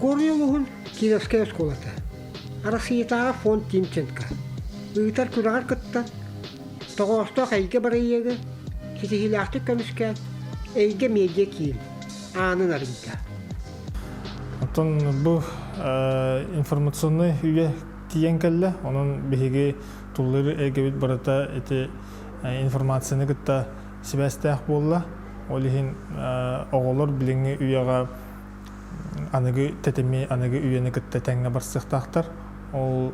Горнилугун Кировская школата. Арасиетага фонд Тимченко. Үйтар күрагар кытта. Тоғосто хайге барыйеге. Ситихилахты көмүскәт. Эйге медиа киим. Анын арыйта. Отон бу информационный үйе тиен келле, onun биһиги туллары эгебит барата эти информацияны кытта сибәстәх болла. Олихин оголор билинге үйега аныгы тетеми аныгы үйене кытта тәңгә барсыктактар. Ол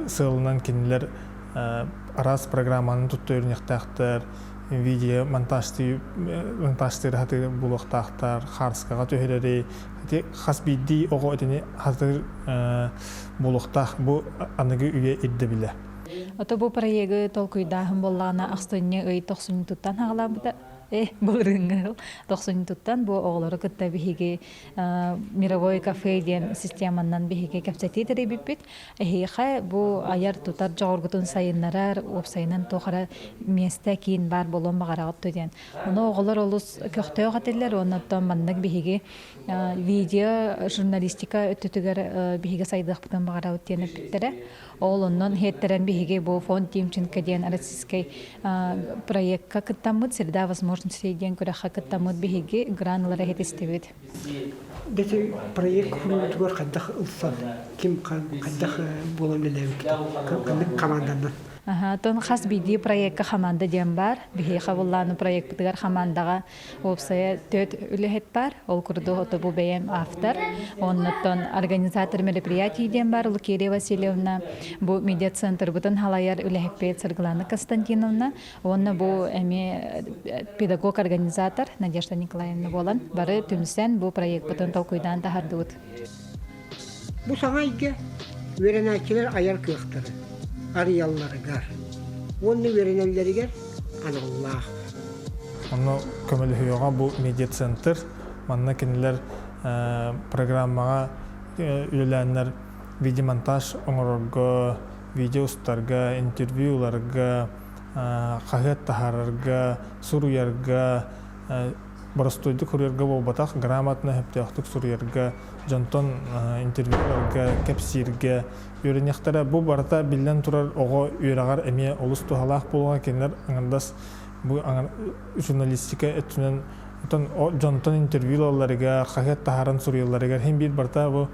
сылынан кинилер арас программаны туттырныктактар, видео монтажтыр хаты булактактар, харскага төһөләре, хати хасбиди ого этени хатыр булактак бу аныгы үйе идде биле. Ото бу проекты толкуйдаһын боллана акстынны ый 90 туттан хагалабыта. Булрынгыл 90 туттан бу оглары кытта биһиги мировой кафе ден системанан биһиги капсатитери биппит. Ха бу аяр тутар жогоргутун сайыннарар опсайнан тохара месте кийин бар болон багарагат төден. Уну оглар олус көктөө гателлер оннан маннык биһиги видео журналистика өтүтүгөр биһиги сайдыктан багарагат тенеп биттере. Олоннон хеттерен биһиги бу фонд Тимченко ден российский проектка кыттамыт среда возможностей ден күрәхә кыттамыт биһиги гранлары хетестебит. Дете проект күрүлүгөр каддах ылсан. Ким каддах болон эле командандан. Тон хас биди проектка команда ден бар. Биһи хавылланы проекттыгар командага опсая төт үлехет бар. Ол курду ото бу бем автор. Оннотон организатор мероприятий ден бар Лукерия Васильевна. Бу медиа центр бутан халаяр үлехет Сарглана Константиновна. Онна бу эми педагог организатор Надежда Николаевна болан. Бары түмсен бу проект бутан толкуйдан тахардыут. Бу саңайга веренәчләр аяр кыяктары. Арыялларыгар. Онны веренеллеригер Аллах. Онно көмөлүгө бу медиа центр манна кинилер программага үйләннәр видеомонтаж оңорго, видеостарга, интервьюларга, хагат тахарга, суруярга, барастойды көрерге болбатак грамотно хептяктык суруярга, жонтон интервьюларга, кепсирге үйренектері бұл барыта білден тұрар оғы үйрағар әме олыс тухалақ болуға кенлер аңырдас бұл журналистика әттінен жонтон интервьюларыға, қағет тахарын сұруяларыға хем бір барыта бұл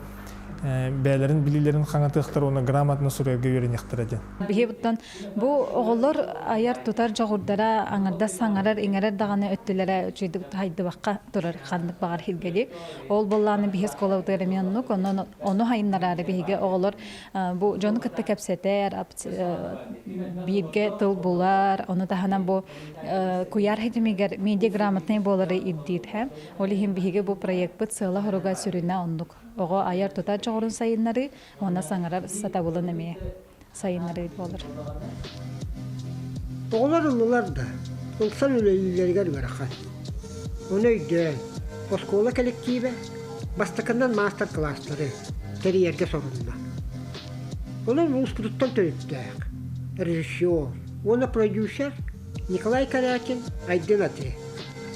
бәлерин билилерин хаңатыктар оны грамотно сурерге үйренектер эди. Бихебуттан бу оголор аяр тутар жогурдара аңарда саңарар иңерер даганы өттүләре чөйдүк тайды бакка турар хандык багар хилгеди. Ол болланы бихес коловдары меннук оны хайыннарары биһиге оголор бу жон кытта кепсетер бирге тыл булар оны таханан бу куяр хедимигер медиа грамотный болары иддит һәм олихим биһиге бу проект бит сыла хорога сүрүнә ондук. Ого аяр тутар жогорун сайыннары, она саңарар сатабылын эме сайыннары болар. Олар ыллар да, ылсан үлелилерге барахан. Оны өйден, оскола коллективе, бастакандан мастер-класстары, терьерге сорунна. Олар институттан төлөттәк, режиссер, оны продюсер Николай Корякин, Айден Ате,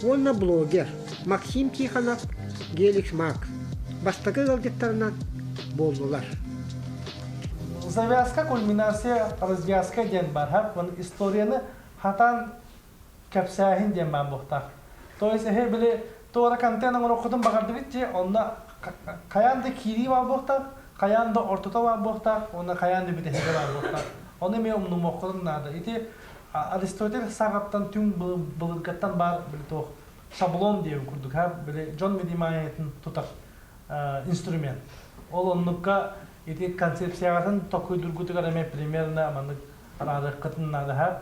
оны блогер Максим Тихонов, Геликс Макс. Бастакы галдеттарынан болдулар. Завязка, кульминация, развязка ден бар. Вон историяны хатан капсахин ден бар бухтар. То есть биле тора контент окудум багарды битти, онда каянды кири бар бухтар, каянды ортото бар бухтар, онда каянды битеге бар бухтар. Оны мен умну окудум нада. Ити Аристотель сагаттан түн былыргаттан бар биле то шаблон деп курдук. Биле Джон Медимаятын тутак инструмент. Ол оннукка эти концепцияларын токуйдургутугар эме примерно мандык аракытын надахар.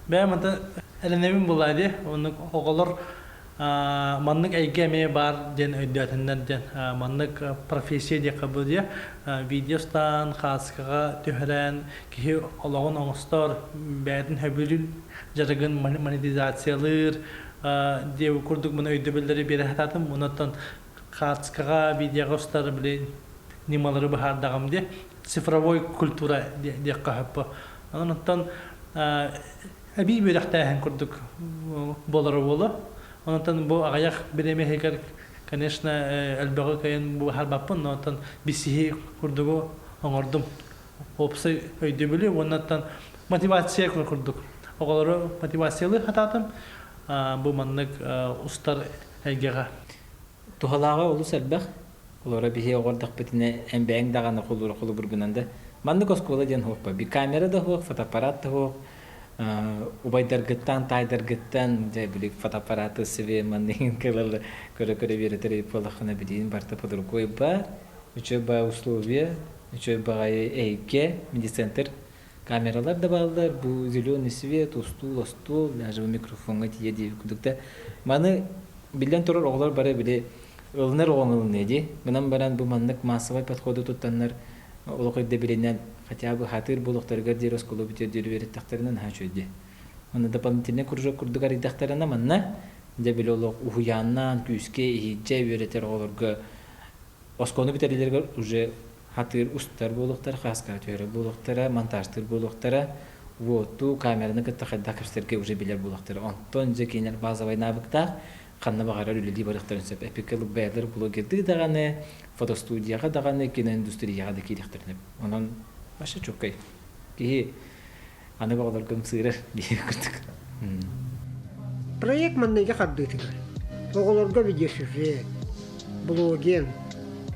Бәмәнтә эленебин булайды. Оннук оголор мандык әйгеме бар ден өйдәтеннән ден мандык профессия ди кабудия видеостан хаскага төһрән ки олагын оңстор бәдин хәбүрүл жаргын монетизациялар деп курдук моны өйдөбелләре бере хататым. Моннан Хацкага видеогостар биле нималары бахардагам де цифровой культура де кахапа. Онтон аби бирахтаһын курдук болары болу. Онтон бу агаяк биреме хекер конечно, элбага кайын бу харбаппын, но тан бисихи курдугу оңордум. Опсы өйдөбүлү, оннан мотивация курдук. Оголору мотивациялы хататым, бу маннык устар элгега. Тухалага улус элбэх, олора бихи оғордақ бітіне әмбәң дағаны қолы бұргынанда. Манны коскола ден хоқпа. Би камера да хоқ, фотоаппарат да хоқ. Убайдаргыттан, тайдаргыттан, білік фотоаппараты себе маннығын кылылы көрі-көрі беретері полақына білейін барта подругой бар. Үчі ба условия, үчі бағайы әйке, медицентр камералар да балдар. Бұл зеленый свет, стул, даже микрофонға тие дейі күдікті. Маны білден тұрар оғылар бары біле ылнар оңылын еді. Бұнан баран бұл маннық массовай подходы тұттанлар олықырды білінен хотя бы хатыр болуқтарғар дейр осколу бітер дейр вереттақтарынан хач өйді. Оны дополнительный кружок күрдігар идақтарына манна де білі олық ухуяннан, түйіске, ихиджай вереттер оларға осколу бітерілерге уже хатыр устар болуқтар, хаскар түйері болуқтара, монтажтыр болуқтара, воту камераны кітті қайда кірстерге уже білер болуқтары. Онтон же кейінер базовай навыктақ қанна бағарар үлілі барықтарын сөп. Эпикалық бәйлер блогерді дағаны, фотостудияға дағаны, киноиндустрияға да кейдіқтерініп. Онын башы чөккай. Кейі аны бағалар көм сығырар дейі күрдік. Проект манныйга қаддытыгар. Оғыларға видеосюжет, блоген,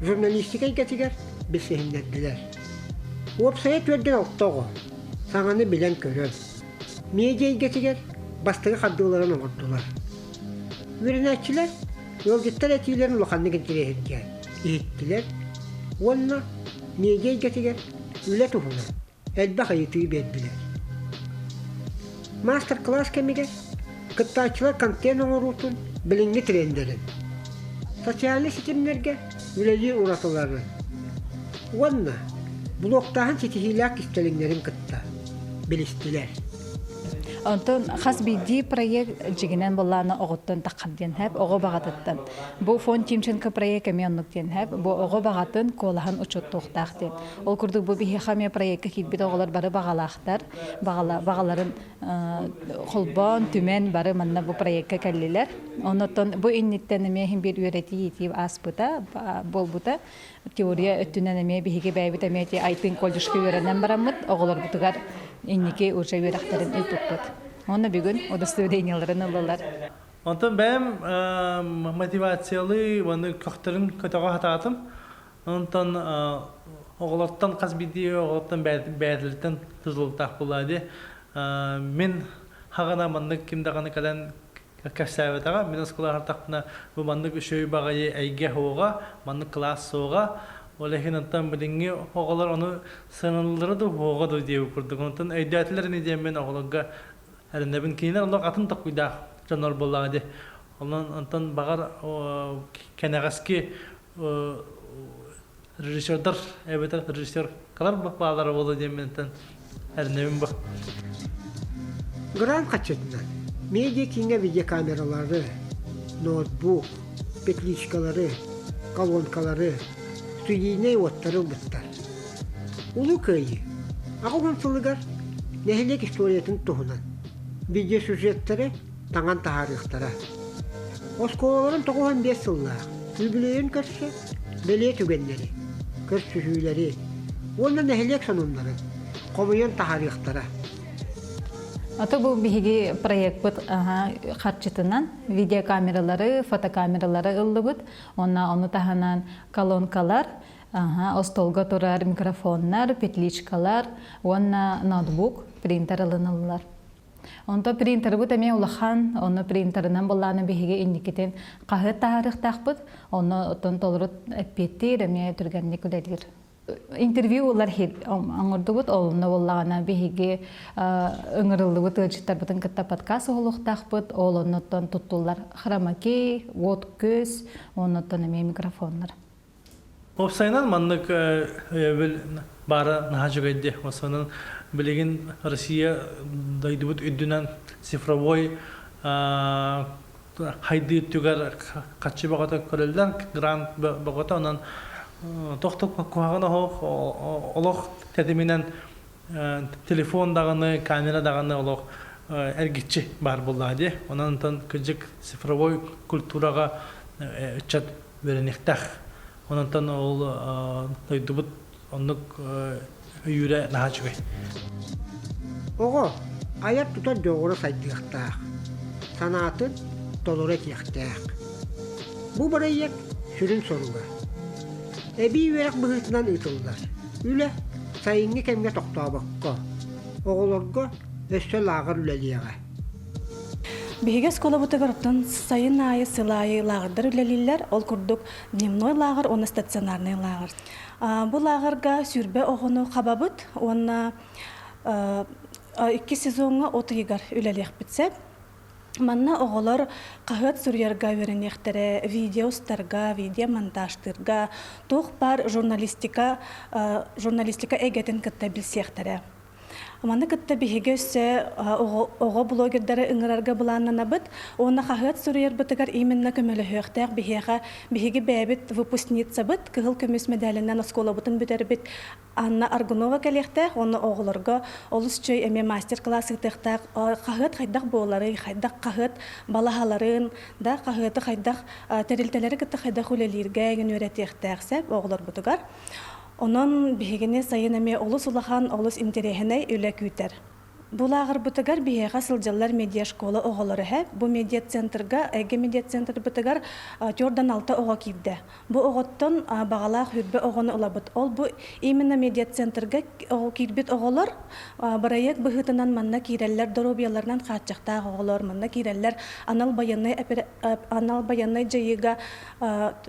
журналистика икетигер бесехіндерділер. Уопсайет өрден оқтоғы, саңаны білен көрөр. Медиа икетигер бастығы қаддыларын оғырдылар. Виринатчилер yolcular etilerin lokanını getireyken ihtiler. Onunla medya икетигер üle tuhuna. Elbette hayıtıyı bedbiler. Master-class kemiger kıttaçılar konten oğurutun bilingi trendlerin. Sosyal sistemlerge üleli uğratıları. Onunla bloktahan sitihilak istelinlerin kıtta bilistiler. Онтон хас биди проект жигинен болланы оготтон такканден хэп ого багатыттан. Бу фон Тимченко проект эмионнуктен хэп бу ого багатын колахан учуттуктактен. Ол курдук бу бихихаме проектке китбит оголор бары багалактар, багаларын холбон түмен бары манна бу проектке келлилер. Онтон бу инниттен эмехин бир үйрөти итип аспыта, болбута теория өттүнөн эме бихиге бэбит эмети айтын колжушка үйрөнөн барамыт оголор бутугар инники уже үйрәхтерин илтуппут. Оны бүгін удостоверенияларын алалар. Онтон бәм мотивациялы оны көқтөрүн көтөгө хататым. Онтон оголорттон казбиди оголорттон бәдилтен тузултак булады. Мен хагана мандык кимдаганы калан кәсәбетага мен осколар тактына бу мандык үшөй багайы әйге хога, мандык класс сога Олехин антан билинги оголор оны сынылдырды хогоду деп курдук. Онтон өйдөтлөр не демен оголорга әрнебин кинер олар атын такуйда жанар боллагы. Онан антан багар кенегаски режиссердар, эбетер режиссер калар балары болду дементен әрнебин бу. Гран качытынан медиа кине видеокамералары, ноутбук, петличкалары, колонкалары студийный оттары бұттар. Улу көйі, ағылған сылығар, нәхілек историятын тұхынан. Видео сюжеттері таңан тағарықтара. Осколаларын 95 сылла, үлбілейін көрсі, беле түгенлері, көрс сүхүйлері, оны нәхілек сонунлары, қомыйын тағарықтара. Аты бу биһиги проект бут харчытынан видеокамералары, фотокамералары ылды бут. Оны таханан колонкалар, остолга турар микрофоннар, петличкалар, онна ноутбук, принтер ылыналар. Онто принтер бут эме улахан, оны принтеринен болланы биһиги индикетен кахы тарыхтак бут. Оны отон толрут эппеттир эме түргенник үлелир. Интервьюлар аңырдыбыт олымна боллағана бейге ыңырылдыбыт ылчыттар бұтын кітта подкаст олуқтақпыт, олыноттан тұттулар храмаки, от көз, оныттан әме микрофонлар. Опсайнан маннык бары нахажуг әдде. Осынан білеген Россия дайдыбыт үддінен цифровой хайды түгер қатшы бағыта көрелден, грант бағыта, онан тоқтық қуағына олық тәдімінен телефон дағаны, камера дағаны олық әргетші бар болды. Онан күнжік цифровой культураға чат веренихтах. Онантан ол тойдубут оннук үйүрэ нахачугай. Ого, аяр тутар жоғыры сайдықтақ. Санатын толура тияқтақ. Бұ барайек сүрін соруға. Әбі үйерек бұғытынан ұтылдар. Үлі сайынғы кәмге тоқтабыққа. Оғылырға өссі лағыр үләлияға. Биһиге скола бутыгартын сайын айы сылайы лагырдар үлелилер, ол курдук дневной лагыр, оны стационарный лагыр. Бу лагырга сүрбе оғыны қабабыт, оны 2 сезонға отыгар үлелек бітсеп, манна оғылар қағыт сүрерга веренектері, видеостарға, видеомонтажтырга, тоқ бар журналистика эгетін кітті білсектері. Маны кытта биһиге өссө ого блогердары ыңырарга буланнана быт, оны хахат сурьер бытыгар именно көмөлөһөктәк биһиге бәбит выпускница быт, кыгыл көмөс медалинен оскола бутын бүтер бит Анна Аргунова келехтә, оны огларга олус чөй эме мастер-класс итектәк, хахат хайдак болары, хайдак хахат балаһаларын, да хахаты хайдак терилтеләре кытта хайдак үлелиргә ген өйрәтектәк сәп оглар бутыгар. Онон биһигене сайын эме олус улахан олус интерехеней үле күтер. Булагыр бутыгар биһига сылжаллар медиа школа оголары һәп, бу медиа центрга, эге медиа центр бутыгар Jordan 6 ого кирде. Бу оготтон багала хүрбе огоны улабыт. Ол бу именно медиа центрга кирбит оголор, бараяк быһытынан манна киреллер доробияларынан качакта оголор, манна киреллер анал баяннай жайыга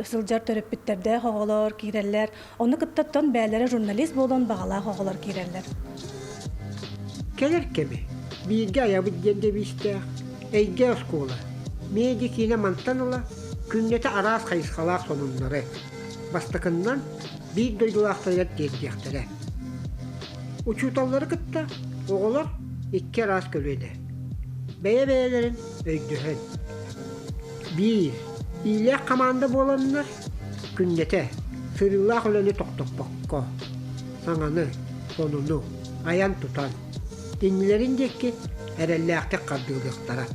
сылжар төрөппиттерде оголор киреллер. Оны кыттаттан бәләре журналист болон багала оголор киреллер. Келер кеме, бирге аябыт денде бистәк, әйге оскола, меди кине мантаныла, күннеті арас қайысқалақ сонунлары. Бастықыннан bir дойдулақтайыр дендектері. Учуталları кытта, оғылар 2 арас көледі. Бәйе-бәйелерін өйдіхін. 1. İйлек команда боланlar, күннеті, сырылақ өлені тоқтықпаққа. Саңаны, сонуну, аян тұтан. Dinlerin deki erelli aktek kardığılıktara.